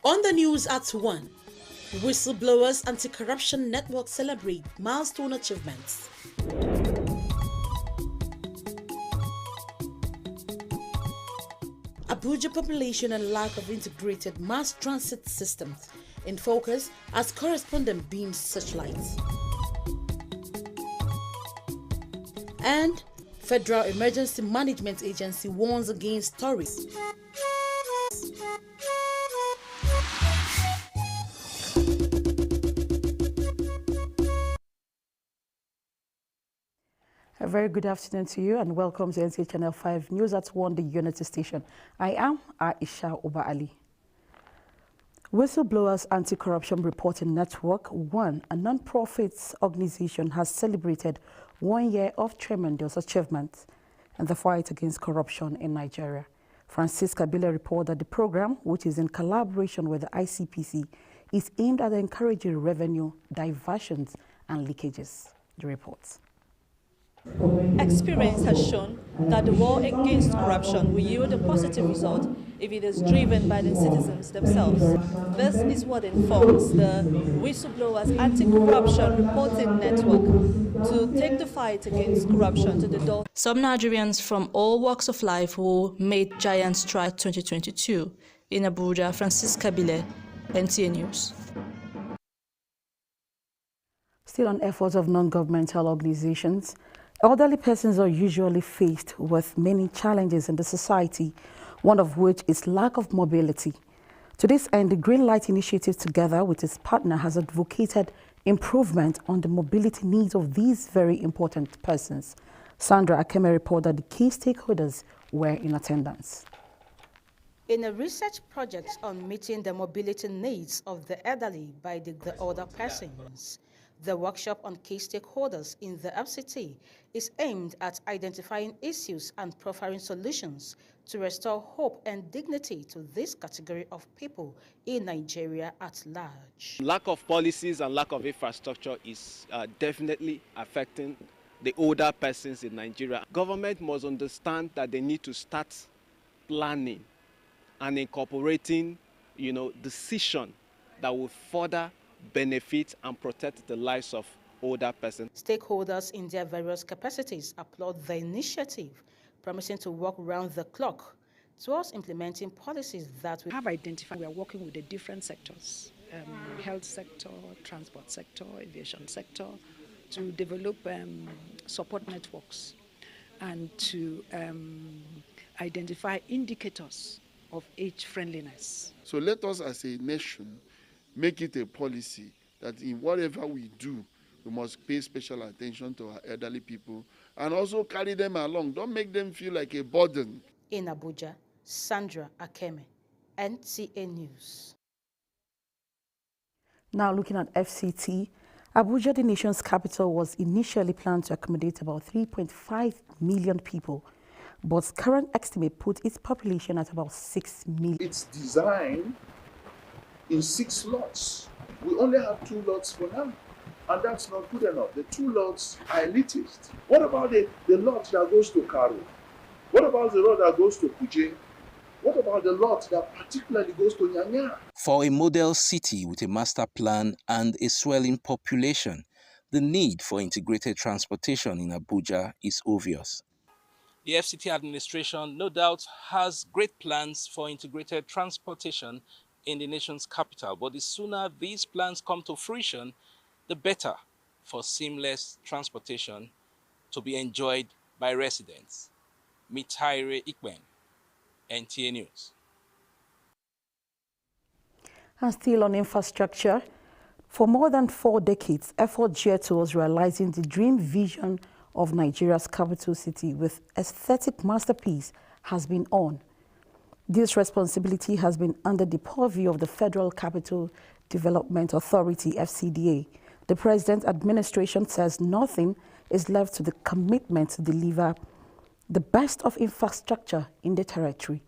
On the news at 1, Whistleblowers Anti-Corruption Network celebrate milestone achievements. Abuja population and lack of integrated mass transit systems in focus as correspondent beams such lights. And Federal Emergency Management Agency warns against stories. A very good afternoon to you and welcome to NTA Channel 5 News at 1, the Unity Station. I am Aisha Oba Ali. Whistleblowers Anti-Corruption Reporting Network, WAN, a non-profit organization, has celebrated 1 year of tremendous achievements in the fight against corruption in Nigeria. Francis Kabila reported that the program, which is in collaboration with the ICPC, is aimed at encouraging revenue diversions and leakages. The reports. Experience has shown that the war against corruption will yield a positive result if it is driven by the citizens themselves. This is what informs the Whistleblowers Anti-Corruption Reporting Network to take the fight against corruption to the door. Some Nigerians from all walks of life who made giant strides 2022 in Abuja. Francis Kabile, NTA News. Still on efforts of non-governmental organizations, elderly persons are usually faced with many challenges in the society, one of which is lack of mobility. To this end, the Green Light Initiative, together with its partner, has advocated improvement on the mobility needs of these very important persons. Sandra Akeme reported that the key stakeholders were in attendance. In a research project on meeting the mobility needs of the elderly by the older persons, the workshop on key stakeholders in the FCT is aimed at identifying issues and proffering solutions to restore hope and dignity to this category of people in Nigeria at large. Lack of policies and lack of infrastructure is definitely affecting the older persons in Nigeria. Government must understand that they need to start planning and incorporating, decision that will further benefit and protect the lives of older persons. Stakeholders in their various capacities applaud the initiative, promising to work round the clock towards implementing policies that we have identified. We are working with the different sectors, health sector, transport sector, aviation sector, to develop support networks and to identify indicators of age friendliness. So let us as a nation make it a policy that in whatever we do, we must pay special attention to our elderly people and also carry them along. Don't make them feel like a burden. In Abuja, Sandra Akeme, NTA News. Now looking at FCT, Abuja, the nation's capital, was initially planned to accommodate about 3.5 million people, but current estimate put its population at about 6 million. It's designed in 6 lots. We only have 2 lots for now, and that's not good enough. The 2 lots are elitist. What about the lot that goes to Karo? What about the lot that goes to Kuje? What about the lot that particularly goes to Nyanya? For a model city with a master plan and a swelling population, the need for integrated transportation in Abuja is obvious. The FCT administration, no doubt, has great plans for integrated transportation in the nation's capital, but the sooner these plans come to fruition, the better for seamless transportation to be enjoyed by residents. Mitaire Ikben, NTA News. And still on infrastructure, for more than 4 decades, effort geared towards realizing the dream vision of Nigeria's capital city with aesthetic masterpiece has been on. This responsibility has been under the purview of the Federal Capital Development Authority, FCDA. The President's administration says nothing is left to the commitment to deliver the best of infrastructure in the territory.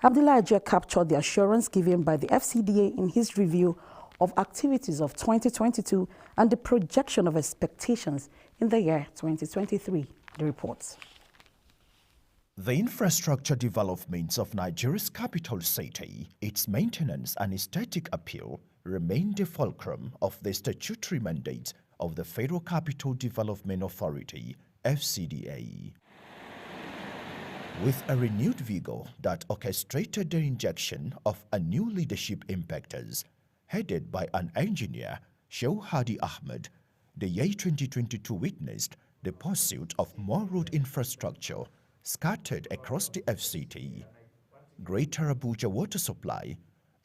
Abdullahi Ajia captured the assurance given by the FCDA in his review of activities of 2022 and the projection of expectations in the year 2023. The reports. The infrastructure developments of Nigeria's capital city, its maintenance and aesthetic appeal remain the fulcrum of the statutory mandate of the Federal Capital Development Authority, FCDA. With a renewed vigor that orchestrated the injection of a new leadership impetus, headed by an engineer, Shehu Hadi Ahmed, the year 2022 witnessed the pursuit of more road infrastructure scattered across the FCT, greater Abuja water supply,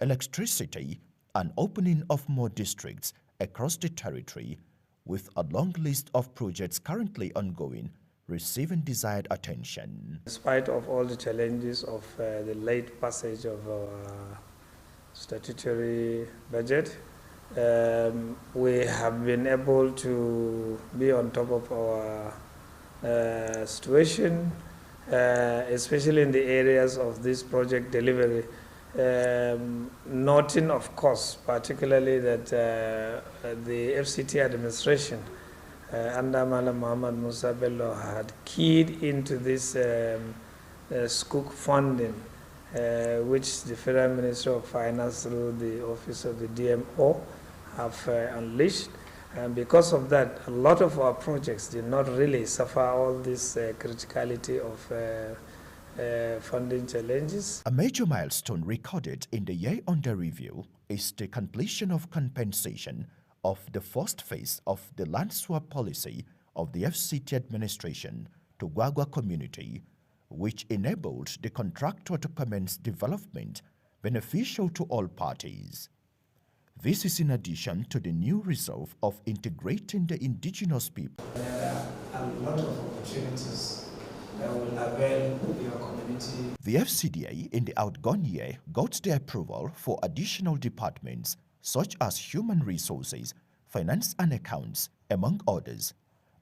electricity, and opening of more districts across the territory, with a long list of projects currently ongoing receiving desired attention. In spite of all the challenges of the late passage of our statutory budget, we have been able to be on top of our situation, especially in the areas of this project delivery. Noting, of course, particularly that the FCT administration under Malam Muhammad Musa Bello had keyed into this Skook funding, which the Federal Ministry of Finance through the Office of the DMO have unleashed. And because of that, a lot of our projects did not really suffer all this criticality of funding challenges. A major milestone recorded in the year under review is the completion of compensation of the first phase of the land swap policy of the FCT administration to Gwagwa community, which enabled the contractor to commence development beneficial to all parties. This is in addition to the new resolve of integrating the indigenous people. There are a lot of opportunities that will avail your community. The FCDA in the outgone year got the approval for additional departments such as human resources, finance and accounts, among others,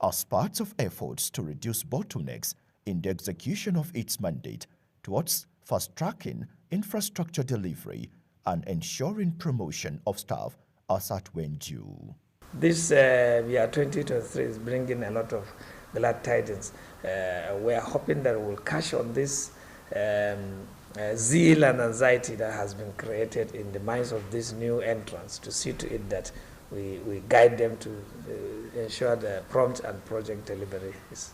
as part of efforts to reduce bottlenecks in the execution of its mandate towards fast-tracking infrastructure delivery and ensuring promotion of staff as at when due. This year 2023 is bringing a lot of glad tidings. We are hoping that we'll cash on this zeal and anxiety that has been created in the minds of these new entrants to see to it that we guide them to ensure the prompt and project delivery is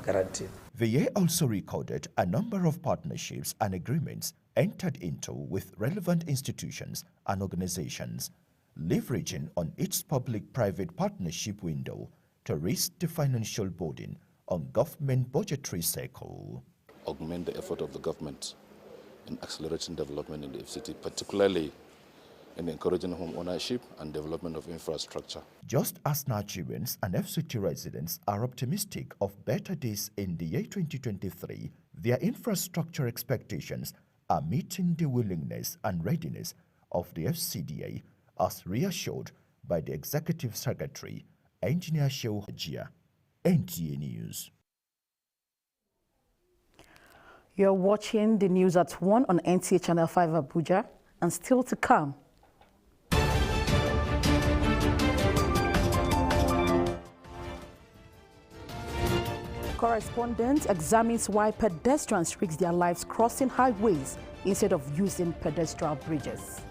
guaranteed. The year also recorded a number of partnerships and agreements entered into with relevant institutions and organizations, leveraging on its public-private partnership window to raise the financial burden on government budgetary cycle. Augment the effort of the government in accelerating development in the FCT, particularly in encouraging home ownership and development of infrastructure. Just as Nigerians and FCT residents are optimistic of better days in the year 2023, their infrastructure expectations are meeting the willingness and readiness of the FCDA as reassured by the Executive Secretary, Engineer Shehu Hajia, NTA News. You're watching the news at 1 on NTA Channel 5 Abuja, and still to come. Correspondent examines why pedestrians risk their lives crossing highways instead of using pedestrian bridges.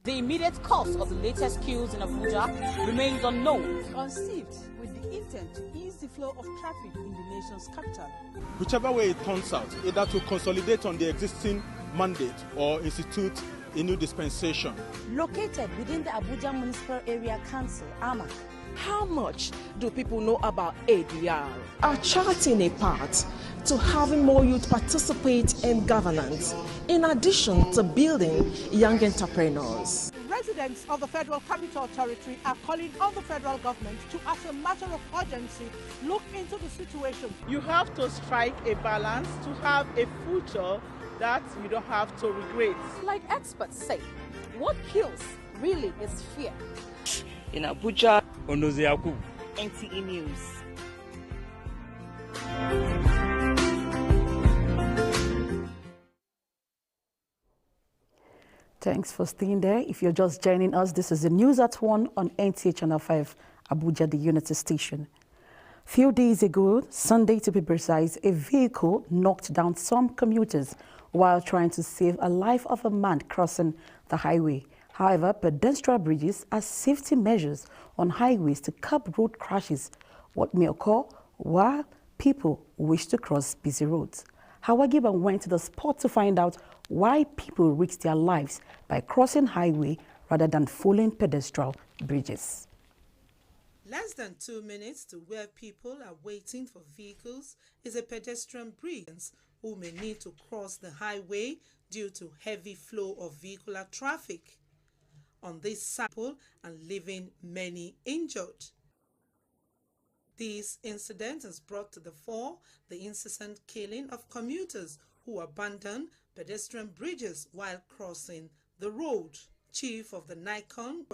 The immediate cause of the latest queues in Abuja remains unknown. Conceived with the intent to ease the flow of traffic in the nation's capital. Whichever way it turns out, either to consolidate on the existing mandate or institute a new dispensation. Located within the Abuja Municipal Area Council, AMAC. How much do people know about ADR? Are charting a path to having more youth participate in governance, in addition to building young entrepreneurs. Residents of the Federal Capital Territory are calling on the federal government to, as a matter of urgency, look into the situation. You have to strike a balance to have a future that you don't have to regret. Like experts say, what kills really is fear. In Abuja, NTA News. Thanks for staying there. If you're just joining us, this is the News at 1 on NTA Channel 5, Abuja, the Unity Station. Few days ago, Sunday to be precise, a vehicle knocked down some commuters while trying to save a life of a man crossing the highway. However, pedestrian bridges are safety measures on highways to curb road crashes, what may occur while people wish to cross busy roads. Hawa Gibbon went to the spot to find out why people risk their lives by crossing highway rather than following pedestrian bridges. Less than 2 minutes to where people are waiting for vehicles is a pedestrian bridge who may need to cross the highway due to heavy flow of vehicular traffic. On this sample and leaving many injured. This incident has brought to the fore the incessant killing of commuters who abandon pedestrian bridges while crossing the road. Chief of the Nikon